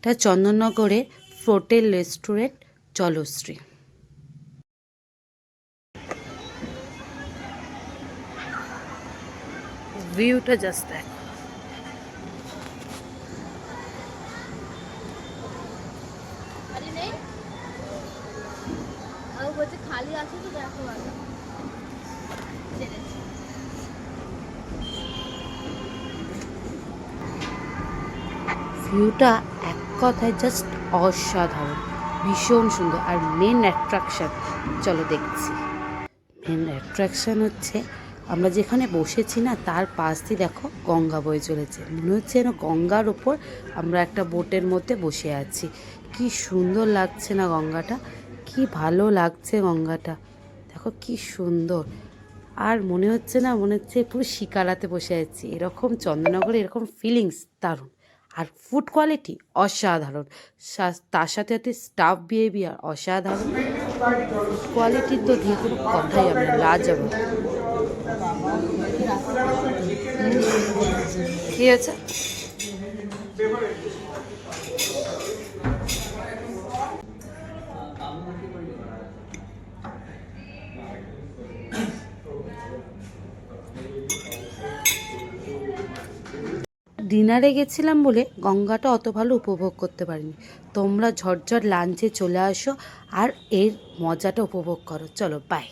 এটা চন্দননগরে hotel restaurant Jalashree. ভিউটা just দেখ। খালি আছে তো দেখো ভিউটা এক কথায় জাস্ট অসাধারণ, ভীষণ সুন্দর। আর মেন অ্যাট্রাকশান, চলো দেখছি। মেন অ্যাট্রাকশান হচ্ছে আমরা যেখানে বসেছি না, তার পাশ দিয়ে দেখো গঙ্গা বয়ে চলেছে। মনে হচ্ছে যেন গঙ্গার ওপর আমরা একটা বোটের মধ্যে বসে আছি। কি সুন্দর লাগছে না গঙ্গাটা, কি ভালো লাগছে গঙ্গাটা, দেখো কি সুন্দর। আর মনে হচ্ছে না, মনে হচ্ছে পুরো শিকারাতে বসে আছি। এরকম চন্দননগরে এরকম ফিলিংস দারুণ। আর ফুড কোয়ালিটি অসাধারণ, তার সাথে সাথে স্টাফ বিহেভিয়ার অসাধারণ। কোয়ালিটির তো দিয়ে কোনো কথাই আমরা লাজবাব। কি আছে? ডিনারে গেছিলাম বলে গঙ্গাটা অত ভালো উপভোগ করতে পারিনি। তোমরা ঝটঝট লাঞ্চে চলে আসো আর এর মজাটা উপভোগ করো। চলো বাই।